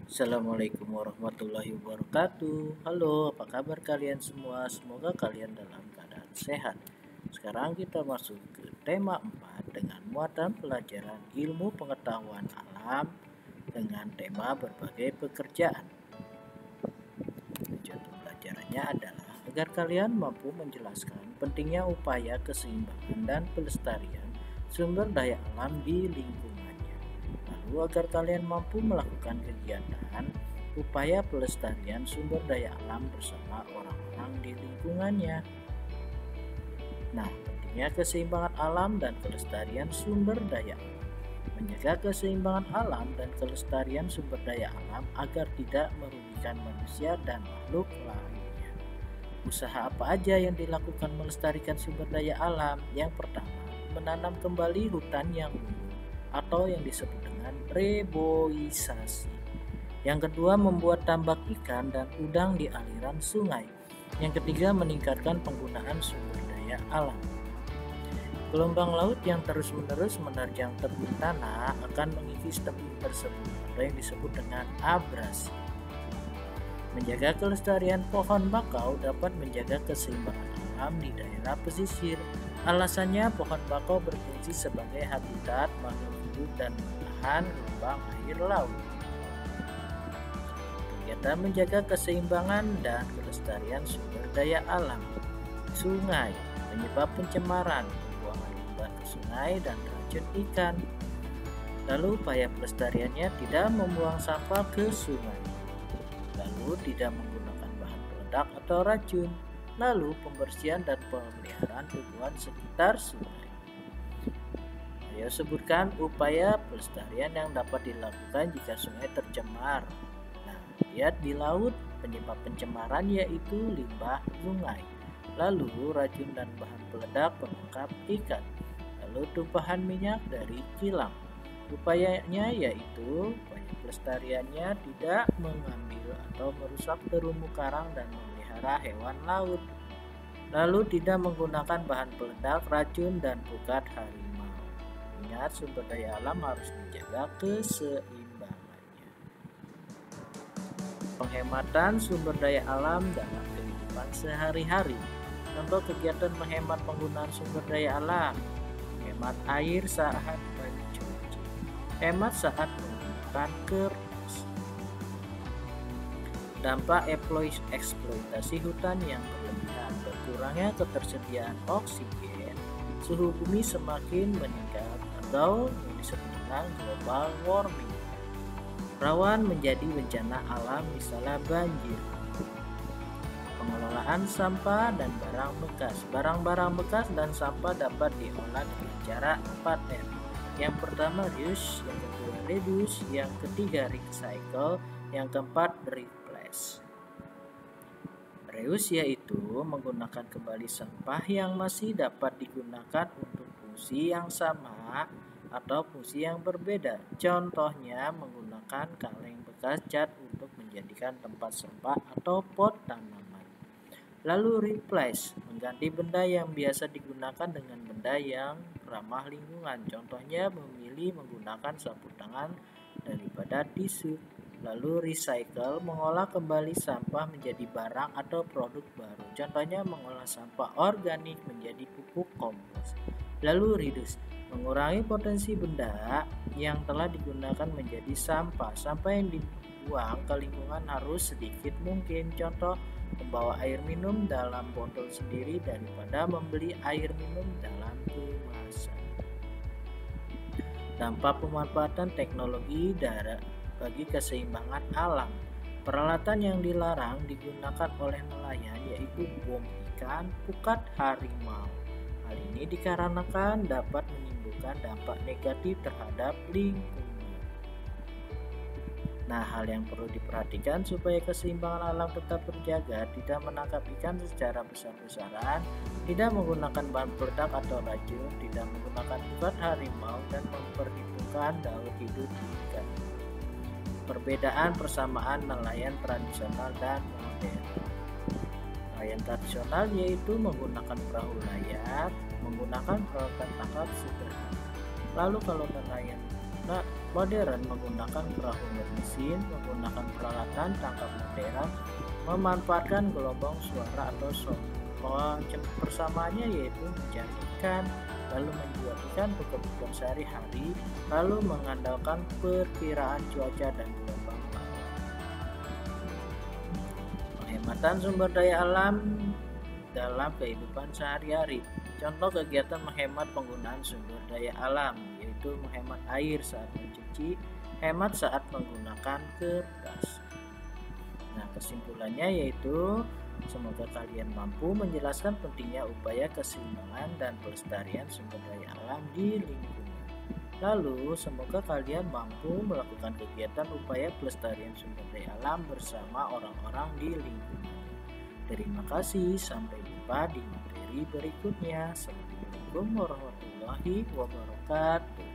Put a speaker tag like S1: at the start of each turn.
S1: Assalamualaikum warahmatullahi wabarakatuh. Halo, apa kabar kalian semua? Semoga kalian dalam keadaan sehat. Sekarang kita masuk ke tema 4 dengan muatan pelajaran ilmu pengetahuan alam dengan tema berbagai pekerjaan. Tujuan pelajarannya adalah agar kalian mampu menjelaskan pentingnya upaya keseimbangan dan pelestarian sumber daya alam di lingkungannya. Lalu agar kalian mampu melakukan kegiatan upaya pelestarian sumber daya alam bersama orang-orang di lingkungannya. Nah, pentingnya keseimbangan alam dan kelestarian sumber daya alam. Menjaga keseimbangan alam dan kelestarian sumber daya alam agar tidak merugikan manusia dan makhluk lainnya. Usaha apa aja yang dilakukan melestarikan sumber daya alam? Yang pertama, menanam kembali hutan yang gundul atau yang disebut dengan reboisasi. Yang kedua, membuat tambak ikan dan udang di aliran sungai. Yang ketiga, meningkatkan penggunaan sumber daya alam. Gelombang laut yang terus-menerus menerjang tebing tanah akan mengikis tebing tersebut atau yang disebut dengan abrasi. Menjaga kelestarian pohon bakau dapat menjaga keseimbangan alam di daerah pesisir. Alasannya, pohon bakau berfungsi sebagai habitat makhluk hidup dan menahan gelombang air laut. Kegiatan menjaga keseimbangan dan kelestarian sumber daya alam. Sungai, penyebab pencemaran, pembuangan limbah ke sungai dan racun ikan. Lalu upaya pelestariannya tidak membuang sampah ke sungai. Lalu tidak menggunakan bahan peledak atau racun. Lalu pembersihan dan pemeliharaan tumbuhan sekitar sungai. Ayo sebutkan upaya pelestarian yang dapat dilakukan jika sungai tercemar. Nah, lihat di laut, penyebab pencemaran yaitu limbah sungai. Lalu racun dan bahan peledak penangkap ikan. Lalu tumpahan minyak dari kilang. Upayanya yaitu upaya pelestariannya tidak mengambil atau merusak terumbu karang dan memelihara hewan laut. Lalu tidak menggunakan bahan peledak, racun, dan pukat harimau. Ingat, sumber daya alam harus dijaga keseimbangannya. Penghematan sumber daya alam dalam kehidupan sehari-hari. Contoh kegiatan menghemat penggunaan sumber daya alam. Hemat air saat mencuci. Hemat saat menggunakan kertas. Dampak eksploitasi hutan yang berlebihan. Berkurangnya ketersediaan oksigen, suhu bumi semakin meningkat atau yang disebut dengan global warming. Rawan menjadi bencana alam misalnya banjir. Pengelolaan sampah dan barang bekas. Barang-barang bekas dan sampah dapat diolah dengan cara 4R. Yang pertama reuse, yang kedua reduce, yang ketiga recycle, yang keempat replace. Reuse yaitu menggunakan kembali sampah yang masih dapat digunakan untuk fungsi yang sama atau fungsi yang berbeda. Contohnya menggunakan kaleng bekas cat untuk menjadikan tempat sampah atau pot tanaman. Lalu replace, mengganti benda yang biasa digunakan dengan benda yang ramah lingkungan. Contohnya memilih menggunakan sapu tangan daripada tisu. Lalu recycle, mengolah kembali sampah menjadi barang atau produk baru. Contohnya mengolah sampah organik menjadi pupuk kompos. Lalu reduce, mengurangi potensi benda yang telah digunakan menjadi sampah. Sampah yang dibuang ke lingkungan harus sedikit mungkin. Contoh, membawa air minum dalam botol sendiri daripada membeli air minum dalam kemasan. Dampak pemanfaatan teknologi darat bagi keseimbangan alam. Peralatan yang dilarang digunakan oleh nelayan yaitu bom ikan, pukat harimau. Hal ini dikarenakan dapat menimbulkan dampak negatif terhadap lingkungan. Nah, hal yang perlu diperhatikan supaya keseimbangan alam tetap terjaga, tidak menangkap ikan secara besar-besaran, tidak menggunakan bahan peledak atau racun, tidak menggunakan pukat harimau, dan memperhitungkan daur hidup ikan. Perbedaan persamaan nelayan tradisional dan modern. Nelayan tradisional yaitu menggunakan perahu layar, menggunakan peralatan tangkap sederhana. Lalu kalau nelayan modern menggunakan perahu bermesin, menggunakan peralatan tangkap modern, memanfaatkan gelombang suara atau sound persamaannya yaitu mencari ikan, lalu menjual ikan ke kebutuhan sehari-hari, lalu mengandalkan perkiraan cuaca dan gelombang laut. Penghematan sumber daya alam dalam kehidupan sehari-hari. Contoh kegiatan menghemat penggunaan sumber daya alam yaitu menghemat air saat mencuci, hemat saat menggunakan kertas. Nah, kesimpulannya yaitu semoga kalian mampu menjelaskan pentingnya upaya keseimbangan dan pelestarian sumber daya alam di lingkungan. Lalu, semoga kalian mampu melakukan kegiatan upaya pelestarian sumber daya alam bersama orang-orang di lingkungan. Terima kasih, sampai jumpa di materi berikutnya. Assalamualaikum warahmatullahi wabarakatuh.